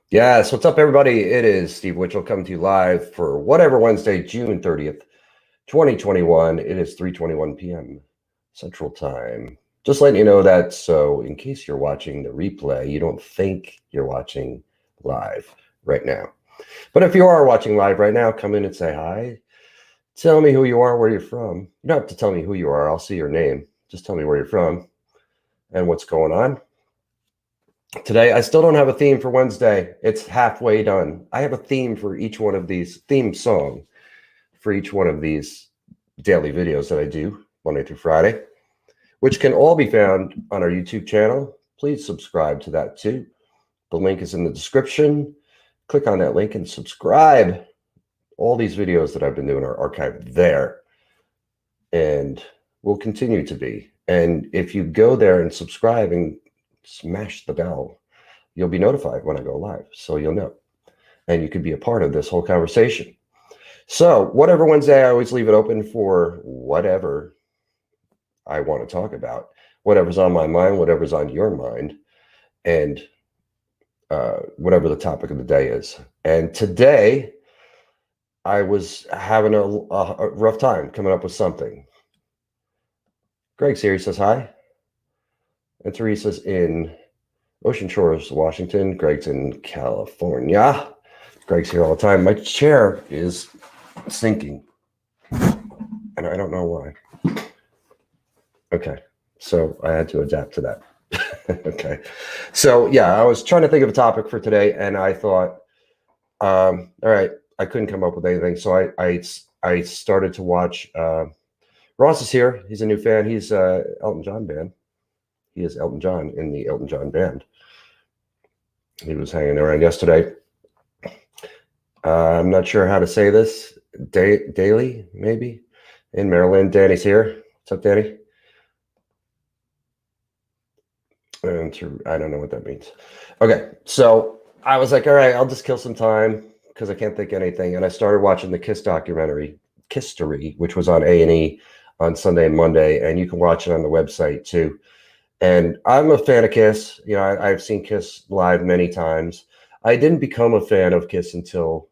Yes, what's up, everybody? It is Steve Witchell coming to you live for whatever Wednesday, June 30th, 2021. It is 3:21 p.m. Central Time. Just letting you know that, so in case you're watching the replay, you don't think you're watching live right now. But if you are watching live right now, come in and say hi. Tell me who you are, where you're from. You don't have to tell me who you are. I'll see your name. Just tell me where you're from and what's going on. Today, I still don't have a theme for Wednesday. It's halfway done. I have a theme for each one of these, theme song for each one of these daily videos that I do Monday through Friday, which can all be found on our YouTube channel. Please subscribe to that too. The link is in the description. Click on that link and subscribe. All these videos that I've been doing are archived there and will continue to be. And if you go there and subscribe and smash the bell, you'll be notified when I go live, so you'll know. And you could be a part of this whole conversation. So whatever Wednesday, I always leave it open for whatever I want to talk about, whatever's on my mind, whatever's on your mind, and whatever the topic of the day is. And today, I was having a rough time coming up with something. Greg's here, he says hi. And Teresa's in Ocean Shores, Washington. Greg's in California. Greg's here all the time. My chair is sinking, and I don't know why. Okay, so I had to adapt to that. Okay, so yeah, I was trying to think of a topic for today, and I thought, all right, I couldn't come up with anything, so I started to watch. Ross is here. He's a new fan. He's Elton John band. He is Elton John in the Elton John band. He was hanging around yesterday. I'm not sure how to say this. Daly, maybe, in Maryland. Danny's here. What's up, Danny? And I don't know what that means. Okay, so I was like, all right, I'll just kill some time because I can't think of anything. And I started watching the Kiss documentary, Kisstory, which was on A&E on Sunday and Monday. And you can watch it on the website too. And I'm a fan of Kiss. You know, I've seen Kiss live many times. I didn't become a fan of Kiss until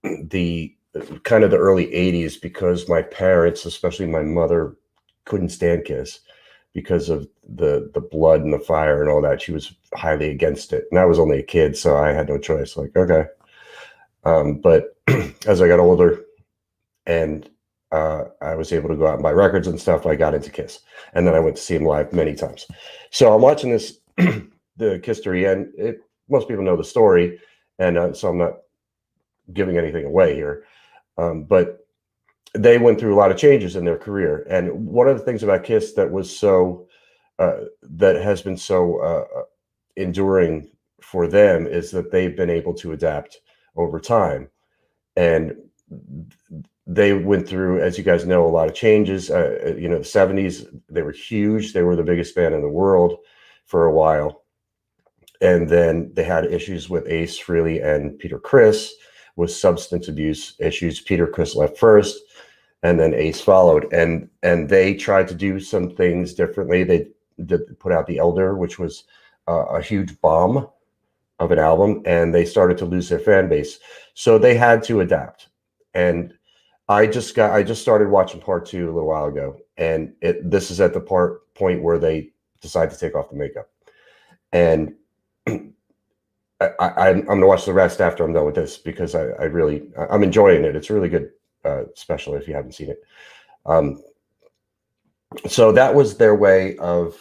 the kind of the early 80s because my parents, especially my mother, couldn't stand Kiss because of the blood and the fire and all that. She was highly against it. And I was only a kid, so I had no choice. Like, okay. But as I got older and I was able to go out and buy records and stuff, I got into Kiss. And then I went to see him live many times. So I'm watching this, the Kisstory, and most people know the story. And so I'm not giving anything away here. But they went through a lot of changes in their career. And one of the things about Kiss that was so, that has been so enduring for them is that they've been able to adapt over time. And they went through, as you guys know, a lot of changes. You know, the 70s, they were huge. They were the biggest band in the world for a while. And then they had issues with Ace Frehley and Peter Criss with substance abuse issues. Peter Criss left first, and then Ace followed. And they tried to do some things differently. They did put out The Elder, which was a huge bomb of an album, and they started to lose their fan base. So they had to adapt. And I just started watching part 2 a little while ago, and this is at the point where they decide to take off the makeup. And I'm going to watch the rest after I'm done with this because I'm enjoying it. It's a really good special if you haven't seen it. So that was their way of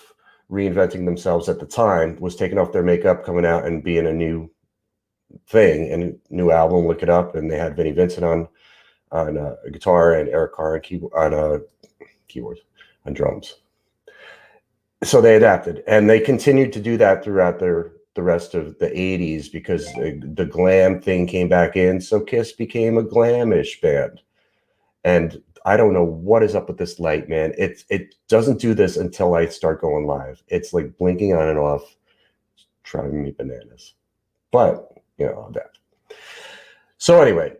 reinventing themselves at the time, was taking off their makeup, coming out and being a new thing, and a new album. Look it up. And they had Vinnie Vincent on a guitar and Eric Carr on keyboards, on drums. So they adapted, and they continued to do that throughout the rest of the 80s because the glam thing came back in. So Kiss became a glamish band. And I don't know what is up with this light, man. It doesn't do this until I start going live. It's like blinking on and off, driving me bananas. But, you know, I'll adapt. So anyway,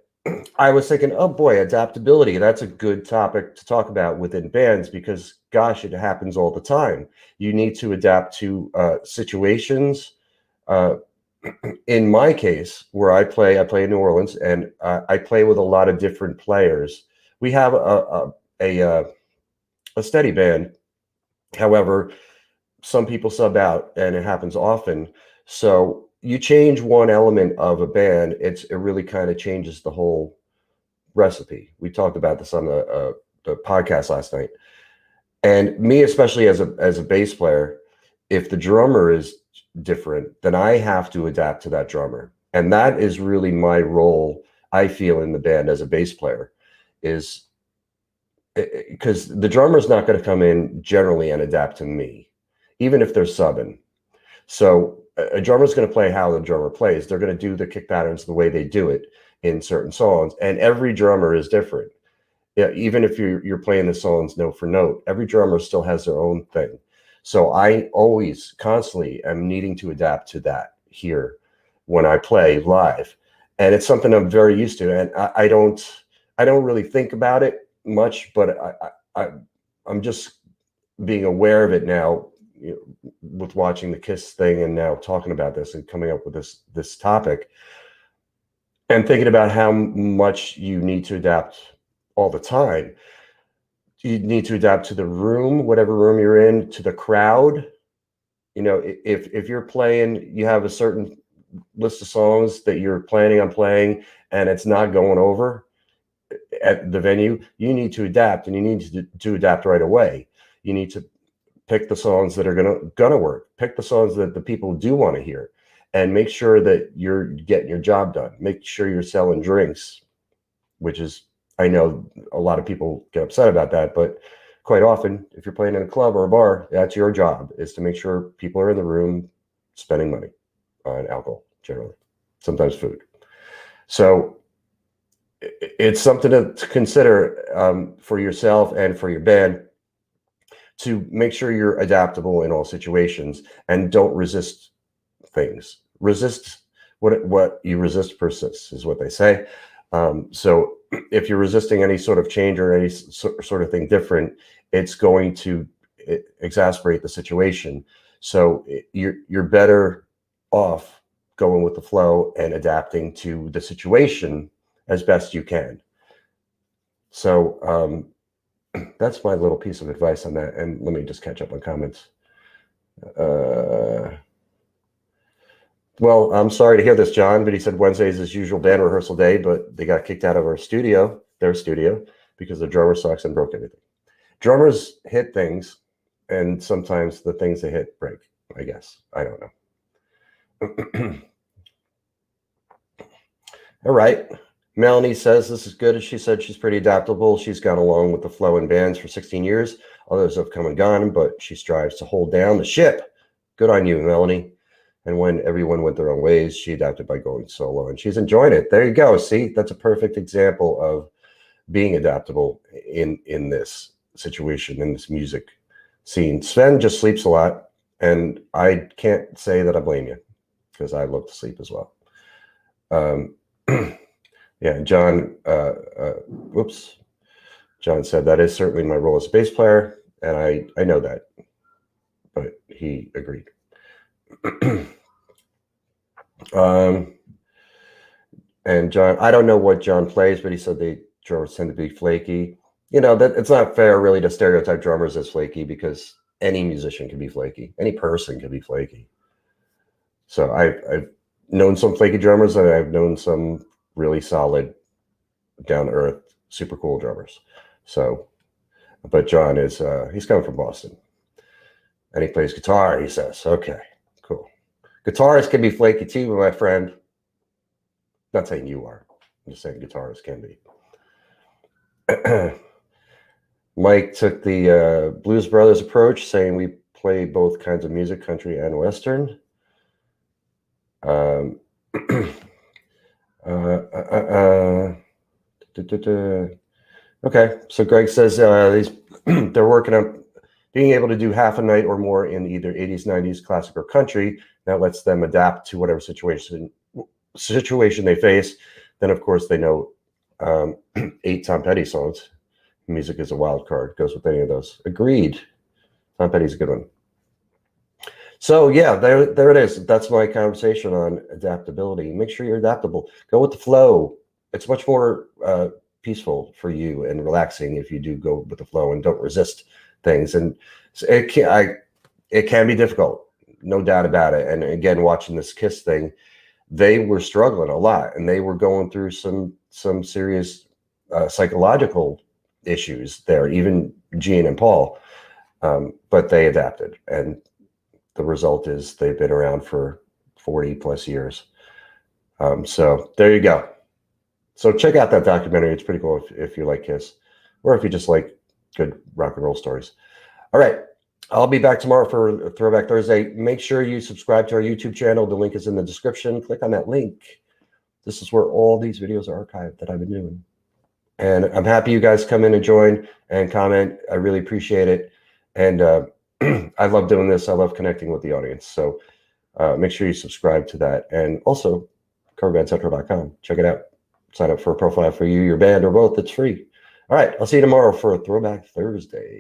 I was thinking, oh boy, adaptability. That's a good topic to talk about within bands because, gosh, it happens all the time. You need to adapt to situations in my case, where I play in New Orleans, and I play with a lot of different players. We have a steady band. However, some people sub out, and it happens often. So you change one element of a band, it really kind of changes the whole recipe. We talked about this on the podcast last night. And me, especially as a bass player, if the drummer is different, then I have to adapt to that drummer. And that is really my role, I feel, in the band as a bass player, is because the drummer's not going to come in generally and adapt to me, even if they're subbing. So a drummer's going to play how the drummer plays. They're going to do the kick patterns the way they do it in certain songs. And every drummer is different. Yeah, even if you're playing the songs note for note, every drummer still has their own thing. So I always constantly am needing to adapt to that here when I play live. And it's something I'm very used to. And I don't really think about it much, but I'm just being aware of it now, you know, with watching the KISS thing and now talking about this and coming up with this topic and thinking about how much you need to adapt all the time. You need to adapt to the room, whatever room you're in, to the crowd. You know, if you're playing, you have a certain list of songs that you're planning on playing and it's not going over at the venue, you need to adapt, and you need to adapt right away. You need to pick the songs that are gonna work. Pick the songs that the people do want to hear, and make sure that you're getting your job done. Make sure you're selling drinks, which is, I know a lot of people get upset about that, but quite often, if you're playing in a club or a bar, that's your job, is to make sure people are in the room spending money on alcohol, generally, sometimes food. So it's something to consider for yourself and for your band, to make sure you're adaptable in all situations and don't resist things. Resist what you resist persists, is what they say. So if you're resisting any sort of change or any sort of thing different, it's going to exacerbate the situation. So you're better off going with the flow and adapting to the situation as best you can. So that's my little piece of advice on that. And let me just catch up on comments. Well, I'm sorry to hear this, John, but he said Wednesday is his usual band rehearsal day, but they got kicked out of their studio, because the drummer sucks and broke everything. Drummers hit things, and sometimes the things they hit break, I guess. I don't know. All right. Melanie says this is good. As she said, she's pretty adaptable. She's gone along with the flow in bands for 16 years. Others have come and gone, but she strives to hold down the ship. Good on you, Melanie. And when everyone went their own ways, she adapted by going solo, and she's enjoying it. There you go. See, that's a perfect example of being adaptable in this situation, in this music scene. Sven just sleeps a lot, and I can't say that I blame you, because I love to sleep as well. Yeah, John, John said that is certainly my role as a bass player, and I know that, but he agreed. And John, I don't know what John plays, but he said the drummers tend to be flaky. You know, that it's not fair really to stereotype drummers as flaky, because any musician can be flaky. Any person can be flaky. So I've known some flaky drummers, and I've known some really solid, down to earth, super cool drummers. So, but John is, he's coming from Boston, and he plays guitar, he says. Okay, cool. Guitarists can be flaky too, my friend. Not saying you are. I'm just saying guitarists can be. Mike took the Blues Brothers approach, saying we play both kinds of music, country and Western. Okay, so Greg says they're working on being able to do half a night or more in either 80s, 90s, classic, or country. That lets them adapt to whatever situation they face. Then, of course, they know 8 Tom Petty songs. Music is a wild card. Goes with any of those. Agreed. Tom Petty's a good one. So yeah, there it is. That's my conversation on adaptability. Make sure you're adaptable. Go with the flow. It's much more peaceful for you and relaxing if you do go with the flow and don't resist things. And it can be difficult, no doubt about it. And again, watching this KISS thing, they were struggling a lot, and they were going through some serious psychological issues there. Even Gene and Paul, but they adapted, and the result is they've been around for 40 plus years. So there you go. So check out that documentary. It's pretty cool if you like KISS, or if you just like good rock and roll stories. All right. I'll be back tomorrow for Throwback Thursday. Make sure you subscribe to our YouTube channel. The link is in the description. Click on that link. This is where all these videos are archived that I've been doing. And I'm happy you guys come in and join and comment. I really appreciate it. And I love doing this. I love connecting with the audience. So make sure you subscribe to that. And also, coverbandcentral.com. Check it out. Sign up for a profile for you, your band, or both. It's free. All right. I'll see you tomorrow for a Throwback Thursday.